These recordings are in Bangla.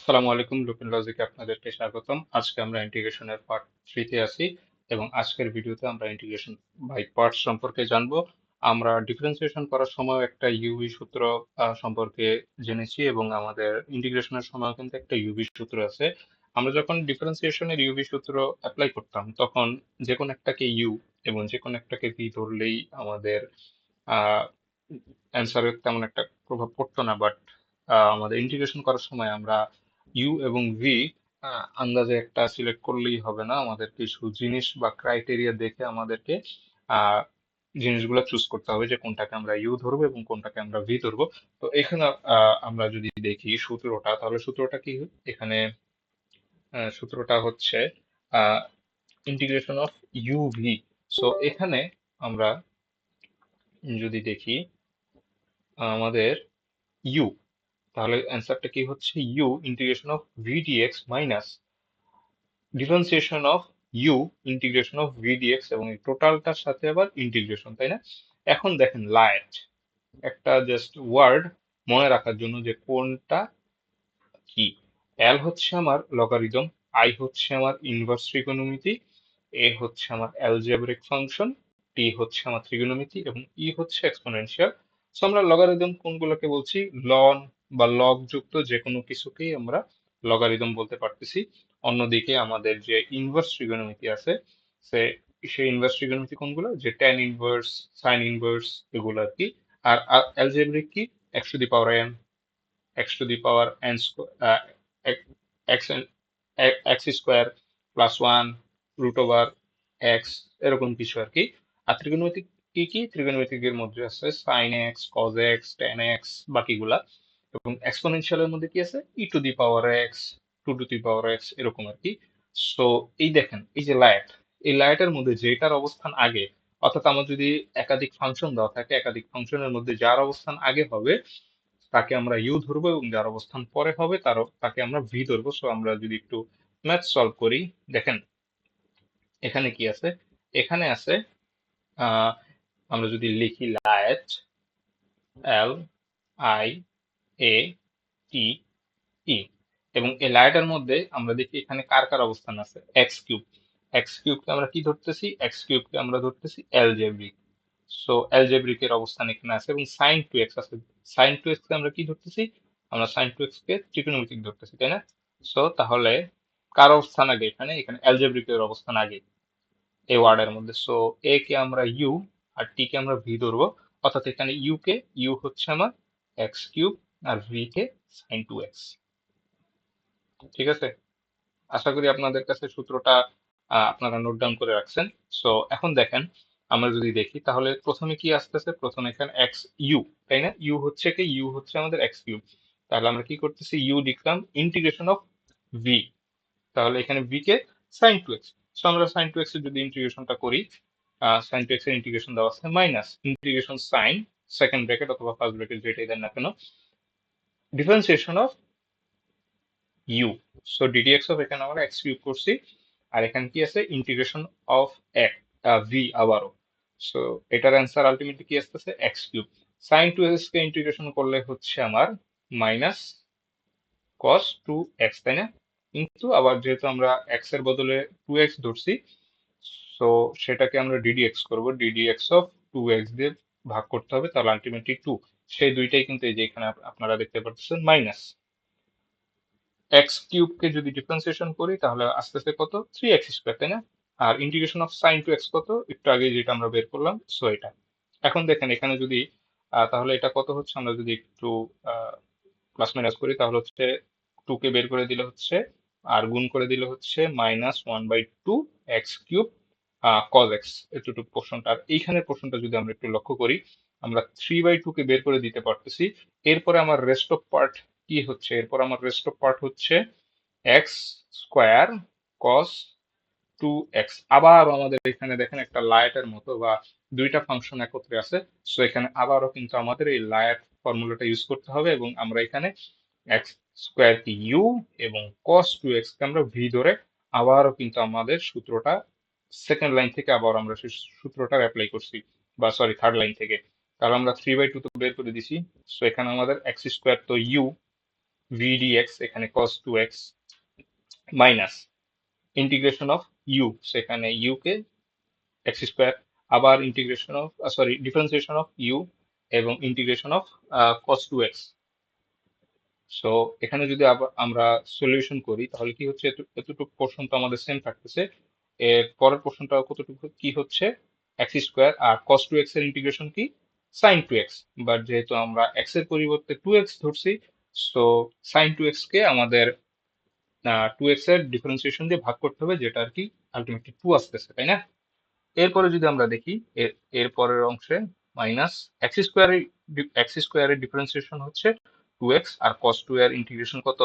আসসালামু আলাইকুম, লুপিন লজিকে আপনাদেরকে স্বাগতম। আজকে আমরা ইন্টিগ্রেশনের পার্ট 3 তে আছি এবং আজকের ভিডিওতে আমরা ইন্টিগ্রেশন বাই পার্টস সম্পর্কে জানবো। আমরা ডিফারেন্সিয়েশন করার সময় একটা ইউভি সূত্র সম্পর্কে জেনেছি এবং আমাদের ইন্টিগ্রেশনের সময় কিন্তু একটা ইউভি সূত্র আছে। আমরা যখন ডিফারেন্সিয়েশনের ইউভি সূত্র অ্যাপ্লাই করতাম তখন যে কোনো একটাকে ইউ এবং যে কোনো একটাকে ভি ধরলেই আমাদের অ্যান্সারের তেমন একটা প্রভাব পড়তো না, বাট আমাদের ইন্টিগ্রেশন করার সময় আমরা ইউ এবং ভি আন্দাজে একটা সিলেক্ট করলেই হবে না, আমাদের কিছু জিনিস বা ক্রাইটেরিয়া দেখে আমাদেরকে আহ জিনিসগুলো চুজ করতে হবে যে কোনটাকে আমরা ইউ ধরবো এবং কোনটাকে আমরা ভি ধরবো। তো এখানে আমরা যদি দেখি সূত্রটা, তাহলে সূত্রটা কি? এখানে সূত্রটা হচ্ছে integration of U V. So এখানে আমরা যদি দেখি আমাদের ইউ, তাহলে অ্যান্সারটা কি হচ্ছে? U integration of v d x minus differentiation of u integration of v d x, এবং এই টোটালটার সাথে আবার ইন্টিগ্রেশন, তাই না? এখন দেখেন লাইট একটা জাস্ট ওয়ার্ড মনে রাখার জন্য যে কোনটা কি। এল হচ্ছে আমার লগারিদম, আই হচ্ছে আমার ইনভার্স ত্রিকোণমিতি, এ হচ্ছে আমার অ্যালজেব্রিক ফাংশন, টি হচ্ছে আমার ত্রিকোণমিতি এবং ই হচ্ছে এক্সপোনেনশিয়াল। সো আমরা লগারিদম কোনগুলোকে বলছি? লন বা লগ যুক্ত যে কোনো কিছুকেই আমরা লগারিদম বলতে পারতেছি। অন্যদিকে আমাদের যে ইনভার্স ত্রিকোণমিতি আছে, সে সেই ইনভার্স ত্রিকোণমিতি কোনগুলো? যে ট্যান ইনভার্স, সাইন ইনভার্স, এগুলো আর কি। আর অ্যালজেব্রিক কি? X to the power n, x to the power n square, x x square plus one root over x, এরকম কিছু আর কি। আর ত্রিকোণমিতিক কি কি? ত্রিকোণমিতিকের মধ্যে আছে sine x, cos x, tan x, বাকিগুলা। এবং এক্সপোনেনশিয়ালের মধ্যে কি আছে? E to the power x, two to the power x, এরকম আর কি। সো এই দেখেন, এই যে লাইট, এই লাইটের মধ্যে যেটার অবস্থান আগে, অর্থাৎ আমার যদি একাধিক ফাংশন দেওয়া থাকে, একাধিক ফাংশনের মধ্যে যার অবস্থান আগে হবে তাকে আমরা ইউ ধরবো এবং যার অবস্থান পরে হবে তাকে আমরা ভি ধরবো। সো আমরা যদি একটু ম্যাথ সলভ করি, দেখেন এখানে কি আছে? এখানে আছে আহ আমরা যদি লিখি লাইট, এল আই এ টি ই, এবং এই লাইটের মধ্যে আমরা দেখি এখানে কার কার অবস্থান আছে? X cube. এক্স কিউবকে আমরা কি ধরতেছি? এক্স কিউবকে আমরা ধরতেছি অ্যালজেব্রিক। সো অ্যালজেব্রিকের অবস্থান এখানে আছে এবং সাইন টু এক্স আছে। সাইন টু এক্স কে আমরা কি ধরতেছি? আমরা সাইন টু এক্স কে ট্রিগোনোমেট্রিক ধরতেছি, তাই না? সো তাহলে কার অবস্থান আগে? এখানে এখানে অ্যালজেব্রিকের অবস্থান আগে এই ওয়ার্ডের মধ্যে। সো এ কে আমরা ইউ আর টি কে আমরা ভি ধরবো। অর্থাৎ এখানে ইউ হচ্ছে আমার এক্স কিউব আর ভি কে সাইন টু এক্স। ঠিক আছে? আশা করি আপনাদের কাছে সূত্রটা আপনারা নোট ডাউন করে রাখছেন। সো এখন দেখেন, আমরা যদি দেখি তাহলে প্রথমে কি আসতেছে? প্রথমে এখানে এক্স ইউ, তাই না? ইউ হচ্ছে কি? ইউ হচ্ছে আমাদের এক্স কিউব। তাহলে আমরা কি করতেছি? ইউ লিখলাম ইন্টিগ্রেশন অফ ভি, তাহলে এখানে ভি কে সাইন টু এক্স। সো আমরা সাইন টু এক্স এর যদি ইন্টিগ্রেশনটা করি, সাইন টু এক্স এর ইন্টিগ্রেশন দেওয়া আছে minus integration sine second bracket অথবা ফার্স্ট ব্র্যাকেট যেটাই দেন না কেন, differentiation of u. So d d x of, এখানে আমরা এক্স কিউব করছি, আর এখানে কি আছে? ইন্টিগ্রেশন অফ ভি আবারও। সো এটার অ্যান্সার আলটিমেটলি কি আসতেছে? X cube. Sine two x কে ইন্টিগ্রেশন করলে হচ্ছে আমার মাইনাস কস টু এক্স, তাই না? কিন্তু আবার যেহেতু আমরা এক্স এর বদলে টু এক্স ধরছি, সো সেটাকে আমরা ডিডিএক্স করবো। ডিডিএক্স অফ টু এক্স দিয়ে ভাগ করতে হবে, তাহলে আলটিমেটলি টু। সেই দুইটাই কিন্তু এই যে এখানে আপনারা দেখতে পাচ্ছেন মাইনাস। এক্স কিউবকে যদি ডিফারেন্সিয়েশন করি তাহলে আস্তে আস্তে কত? থ্রি এক্স স্কোয়ার, তাই না? আর integration of sine two x কত? একটু আগে যেটা আমরা বের করলাম, সো এটা। এখন দেখেন এখানে যদি তাহলে এটা কত হচ্ছে? আমরা যদি একটু প্লাস মাইনাস করি তাহলে হচ্ছে টু কে বের করে দিলে হচ্ছে, আর গুণ করে দিলে হচ্ছে minus one by two x cube cos x, এতটুকু পোর্শনটা। আর এইখানের পোর্শনটা যদি আমরা একটু লক্ষ্য করি, আমরা থ্রি বাই টু কে বের করে দিতে পারতেছি। এরপরে আমার রেস্ট অফ পার্ট কি হচ্ছে? এরপর আমার রেস্ট অফ পার্ট হচ্ছে x square cos two x. আবার আমাদের এখানে দেখেন একটা লায়েটের মতো বা দুইটা ফাংশন একত্রে আছে। সো এখানে আবারও কিন্তু আমাদের এই লায়েট ফর্মুলাটা ইউজ করতে হবে এবং আমরা এখানে এক্স স্কোয়ার কে ইউ এবং কস টু এক্স কে আমরা ভি ধরে আবারও কিন্তু আমাদের সূত্রটা সেকেন্ড লাইন থেকে আবার আমরা সেই সূত্রটা অ্যাপ্লাই করছি, বা সরি থার্ড লাইন থেকে। কারণ আমরা থ্রি বাই টু তো বের করে দিছি। সো এখানে আমাদের এক্স স্কোয়ার তো ইউ, ভি ডিএক্স এখানে cos 2x minus integration of u, সেখানে ইউ কে এক্স স্কোয়ার, আবার integration of sorry differentiation of u এবং integration of cos 2x। So এখানে যদি আবার আমরা সলিউশন করি তাহলে কি হচ্ছে, এতটুকু পোর্শন তো আমাদের সেম থাকতেছে, এর পরের পোর্শনটা কতটুকু কি হচ্ছে এক্স স্কোয়ার, আর cos 2x এর ইন্টিগ্রেশন কি sin 2x। বাট যেহেতু আমরা এক্স এর পরিবর্তে 2x ধরছি, সো sin 2x কে আমাদের 2x এর ডিফারেন্সিয়েশন দিয়ে ভাগ করতে হবে, যেটা আর কি আলটিমেটলি 2 আসতেছে, তাই না? এরপরে যদি আমরা দেখি এর পরের অংশে মাইনাস এক্স স্কোয়ারের ডিফারেন্সিয়েশন হচ্ছে 2x, আর cos 2 এর ইন্টিগ্রেশন কত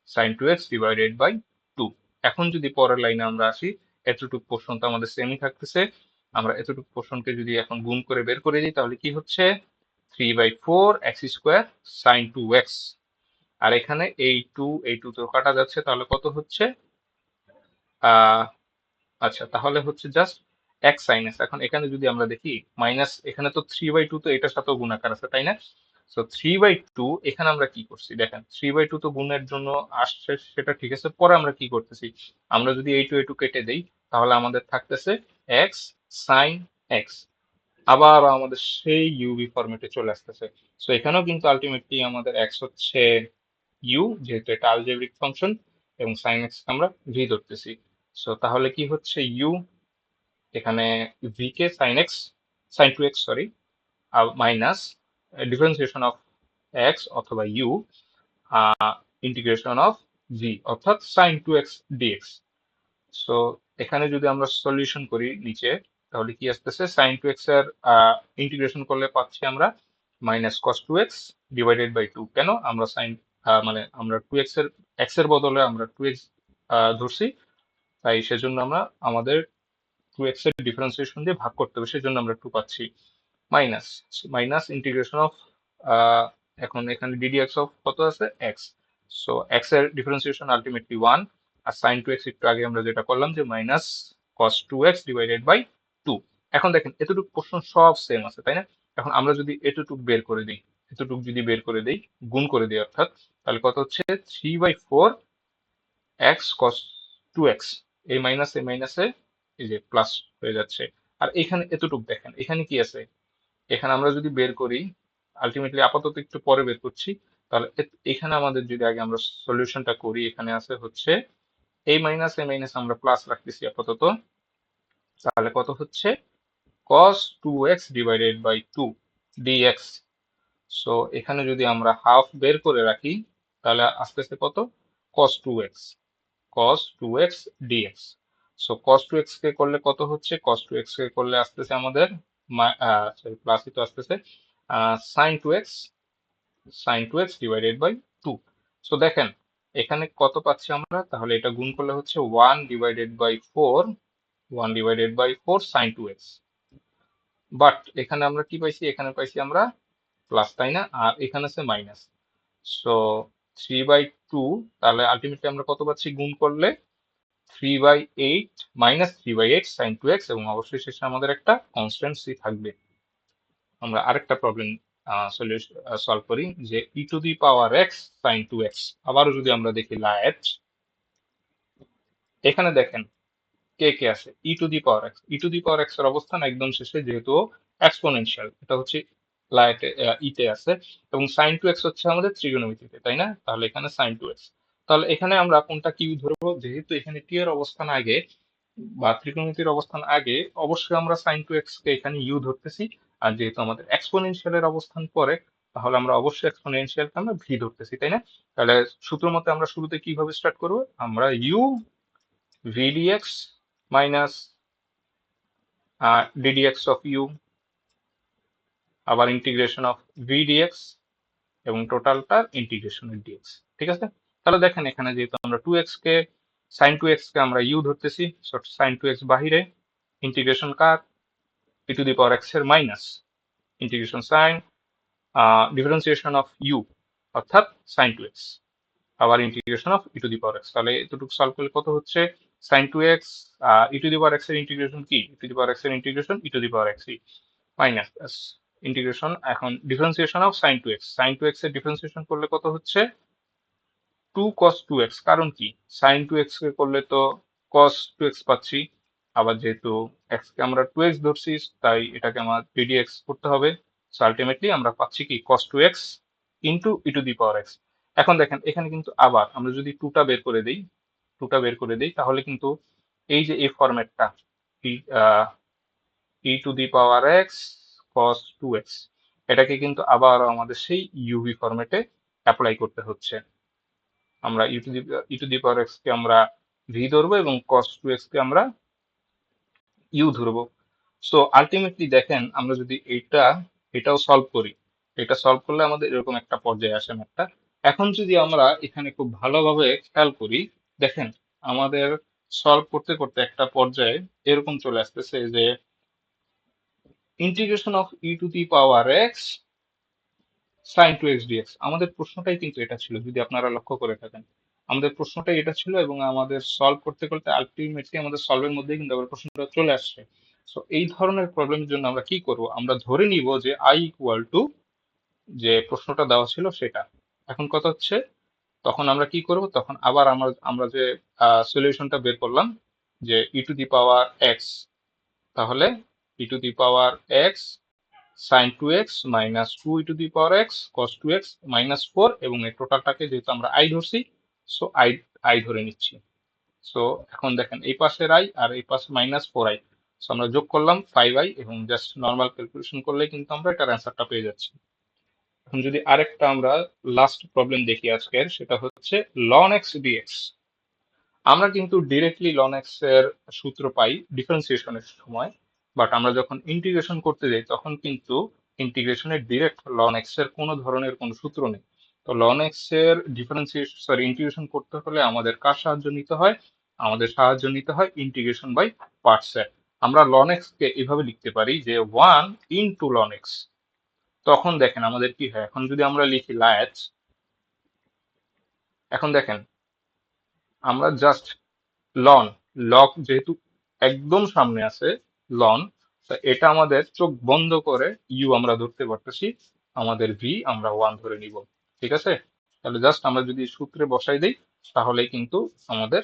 sin 2x ডিভাইডেড বাই 2। এখন যদি পরের লাইনে আমরা আসি, এতটুকু পোর্শন তো আমাদের সেমই থাকতেছে, আমরা এতটুকু পোর্শনকে যদি এখন গুণ করে বের করে দিই তাহলে কি হচ্ছে 3/4 এক্স স্কোয়ার sin 2x। আর এখানে এই টু তো কাটা যাচ্ছে, তাহলে কত হচ্ছে আহ আচ্ছা, তাহলে হচ্ছে জাস্ট এক্স সাইন এক্স। এখন এখানে যদি আমরা দেখি মাইনাস, এখানে তো 3/2 তো এটার সাথেও গুণাকার আছে, তাই না? সো 3/2 এখানে আমরা কি করছি দেখেন, 3/2 তো গুণের জন্য আসছে, সেটা ঠিক আছে। পরে আমরা কি করতেছি, আমরা যদি এই টু কেটে দেই তাহলে আমাদের থাকতেছে এক্স সাইন এক্স, আবার আমাদের সেই ইউভি ফরম্যাটে চলে আসতেছে। সো এখানেও কিন্তু আলটিমেটলি আমাদের এক্স হচ্ছে ইউ, যেহেতু এটা আলজেব্রিক ফাংশন, এবং সাইন এক্স আমরা ভি ধরতেছি। সো তাহলে কি হচ্ছে ইউ, এখানে ভি কে sine x sine 2x sorry, minus differentiation of x অথবা ইউ ইন্টিগ্রেশন অফ ভি অর্থাৎ সাইন 2x ডিএক্স। সো এখানে যদি আমরা সলিউশন করি নিচে, তাহলে কি আসতেছে সাইন 2x এর ইন্টিগ্রেশন করলে পাচ্ছি আমরা minus cos 2x divided by 2। কেন আমরা সাইন মানে আমরা 2x এর x এর বদলে আমরা 2x ধরছি, তাই সেজন্য আমরা আমাদের 2x এর ডিফারেন্সিয়েশন দিয়ে ভাগ করতে হবে, সেজন্য আমরা 2 পাচ্ছি। মাইনাস মাইনাস ইন্টিগ্রেশন অফ এখন এখানে ডিডিএক্স অফ কত আছে এক্স। সো এক্স এর ডিফারেন্সিয়েশন আলটিমেটলি 1, আর সাইন 2x একটু আগে আমরা যেটা করলাম যে minus cos 2x divided by 2। এখন দেখেন এতটুকু প্রশ্ন সব সেম আছে, তাই না? এখন আমরা যদি এতটুকু বের করে দিই, এতটুকু যদি বের করে দিই, গুণ করে দিই অর্থাৎ, তাহলে কত হচ্ছে 3/4 এক্স cos 2x, এই মাইনাসে এই যে প্লাস হয়ে যাচ্ছে। আর এখানে এতটুকু দেখেন, এখানে কি আছে, এখানে আমরা যদি বের করি, আলটিমেটলি আপাতত একটু পরে বের করছি, তাহলে এখানে আমাদের যদি আগে আমরা সলিউশনটা করি, এখানে আছে হচ্ছে এই মাইনাস আমরা প্লাস রাখতেছি আপাতত, তাহলে কত হচ্ছে cos 2x divided by 2 dx। So এখানে যদি আমরা হাফ বের করে রাখি তাহলে আস্তে আস্তে কত cos 2x dx। So cos 2x কে করলে কত হচ্ছে, cos 2x কে করলে আসতেছে আমাদের প্লাসই তো আসতেছে sin 2x divided by 2। So দেখেন এখানে কত পাচ্ছি আমরা, তাহলে এটা গুণ করলে হচ্ছে 1/4 sin 2x। বাট এখানে আমরা কি পাইছি, এখানে পাইছি আমরা প্লাস, তাই না? আর এখানে আছে মাইনাস। সো 3/2, তাহলে আলটিমেটলি আমরা কত পাচ্ছি গুণ করলে 3/8 -3/8 sin 2x, এবং অবশ্যই শেষে আমাদের একটা কনস্ট্যান্ট সি থাকবে। আমরা আরেকটা প্রবলেম সলিউশন সলভ করি, যে e⁻x sin 2x। আবারও যদি আমরা দেখি লায়েট, এখানে দেখেন কে কে আছে, e⁻x এর অবস্থান একদম শেষে, যেহেতু এক্সপোনেনশিয়াল, এটা হচ্ছে লায়েটে ইতে আছে, এবং sin 2x হচ্ছে আমাদের ত্রিকোণমিতিতে, তাই না? তাহলে এখানে sin 2x, তাহলে এখানে আমরা কোনটা কি ধরবো, যেহেতু এখানে টি এর অবস্থান আগে বা ত্রিকোণমিতির অবস্থান আগে, অবশ্যই আমরা sin 2x কে এখানে ইউ ধরতেছি। আর যেহেতু আমাদের এক্সপোনেনশিয়ালের অবস্থান পরে, তাহলে আমরা অবশ্যই এক্সপোনেনশিয়ালকে আমরা ভি ধরতেছি, তাই না? তাহলে সূত্র মতে আমরা শুরুতে কিভাবে স্টার্ট করবো, আমরা u v d x minus ddx of u, আবার ইন্টিগ্রেশন অফ ভি ডিএক্স, এবং টোটালটার ইন্টিগ্রেশনের ডিএক্স। ঠিক আছে? তাহলে দেখেন এখানে যেহেতু আমরা 2x কে sin 2x কে আমরা ইউ ধরতেছি, sin 2x বাহিরে, ইন্টিগ্রেশন কার e⁻x এর minus integration sine differentiation of u অর্থাৎ sin 2x, আবার ইন্টিগ্রেশন অফ e⁻x। তাহলে এতটুকু সলভ করলে কত হচ্ছে sin 2x e⁻x এর ইন্টিগ্রেশন কি, e⁻x এর ইন্টিগ্রেশন e⁻x মাইনাস ইন্টিগ্রেশন, এখন differentiation of sin 2x, sin 2x এর ডিফারেন্সিয়েশন করলে কত হচ্ছে 2 cos 2x, কারণ কি sin 2x কে করলে তো cos 2x পাচ্ছি, আবার যেহেতু x কে আমরা 2x ধরছি তাই এটাকে আমার 3dx করতে হবে। সো আলটিমেটলি আমরা পাচ্ছি কি cos 2x into E to the power x. এখন দেখেন এখানে কিন্তু আবার আমরা যদি টুটা বের করে দেই তাহলে কিন্তু এই যে এই ফরম্যাটটা e to the power x cos 2x, এটাকে কিন্তু আবার আমাদের সেই ইউভি ফরম্যাটে অ্যাপ্লাই করতে হচ্ছে। আমরা ই টু দি পাওয়ার এক্স কে আমরা ভি ধরবো এবং cos 2x কে আমরা ইউ ধরবো। সো আলটিমেটলি দেখেন আমরা যদি এটাও সলভ করি, এটা সলভ করলে আমাদের এরকম একটা পর্যায়ে আসে ম্যাথটা। এখন যদি আমরা এখানে খুব ভালোভাবে খেয়াল করি, দেখেন আমাদের সলভ করতে করতে একটা পর্যায়ে এরকম চলে আসতেছে যে integration of e to the power x sine two x dx. আমাদের প্রশ্নটাই কিন্তু এটা ছিল, যদি আপনারা লক্ষ্য করে থাকেন আমাদের প্রশ্নটাই এটা ছিল, এবং আমাদের সলভ করতে করতে আলটিমেটলি আমাদের সলভের মধ্যেই কিন্তু আবার প্রশ্নটা চলে আসছে। সো এই ধরনের প্রবলেমের জন্য আমরা কি করব, আমরা ধরে নিব যে আই ইকুয়াল টু যে প্রশ্নটা দেওয়া ছিল সেটা। এখন কথা হচ্ছে তখন আমরা কি করব, তখন আবার আমরা আমরা যে সলিউশনটা বের করলাম যে ই টু দি পাওয়ার এক্স, তাহলে e to the power x sine two x minus two e to the power x cos two x minus four, এবং এই টোটালটাকে যেহেতু আমরা আই ধরছি, সো আই আই ধরে নিচ্ছি। সো এখন দেখেন এই পাশের আই আর এই পাশে মাইনাস ফোর আই, সো আমরা যোগ করলাম 5i, এবং জাস্ট নর্মাল ক্যালকুলেশন করলে কিন্তু আমরা এটার অ্যান্সারটা পেয়ে যাচ্ছি। এখন যদি আরেকটা আমরা লাস্ট প্রবলেম দেখি আজকের, সেটা হচ্ছে ln x dx। আমরা কিন্তু ডিরেক্টলি ln x এর সূত্র পাই ডিফারেন্সিয়েশনের সময়, বাট আমরা যখন ইন্টিগ্রেশন করতে যাই তখন কিন্তু ইন্টিগ্রেশনের ডিরেক্ট ln x এর কোনো ধরনের কোনো সূত্র নেই। তো ln x এর ডিফারেন্সিয়েশন ইন্টিগ্রেশন করতে হলে আমাদের কার সাহায্য নিতে হয়, আমাদের সাহায্য নিতে হয় ইন্টিগ্রেশন বাই পার্টস এর। আমরা ln x কে এভাবে লিখতে পারি যে 1 ইনটু ln x। তখন দেখেন আমাদের কি হয়, এখন যদি আমরা লিখি লায়াজ, এখন দেখেন আমরা জাস্ট লন, লক যেহেতু একদম সামনে আছে লন, তা এটা আমাদের চোখ বন্ধ করে ইউ আমরা ধরতে পারতেছি, আমাদের ভি আমরা 1 ধরে নিব। ঠিক আছে, তাহলে জাস্ট আমরা যদি সূত্রে বসাই দিই তাহলেই কিন্তু আমাদের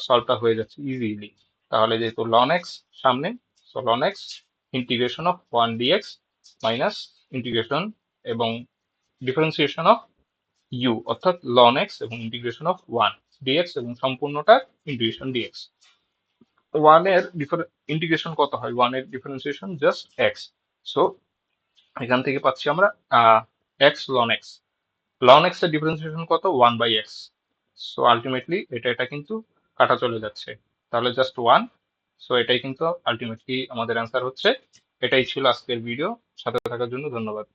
সলভটা হয়ে যাচ্ছে ইজিলি। তাহলে যেহেতু লন এক্স সামনে, সো লন x integration of 1 dx minus integration এবং ডিফারেন্সিয়েশন অফ ইউ অর্থাৎ ln x এবং ইন্টিগ্রেশন অফ 1 ডিএক্স এবং সম্পূর্ণটা ইন্টিগ্রেশন ডিএক্স। 1 এর ইন্টিগ্রেশন কত হয়, 1 এর ডিফারেন্সিয়েশন জাস্ট x। সো এখান থেকে পাচ্ছি আমরা x ln x, ln x এর ডিফারেন্সিয়েশন কত, 1 বাই x। সো আলটিমেটলি এটা কিন্তু কাটা চলে যাচ্ছে, তাহলে জাস্ট 1। সো এটাই কিন্তু আলটিমেটলি আমাদের অ্যান্সার হচ্ছে। এটাই ছিল আজকের ভিডিও, সাথে থাকার জন্য ধন্যবাদ।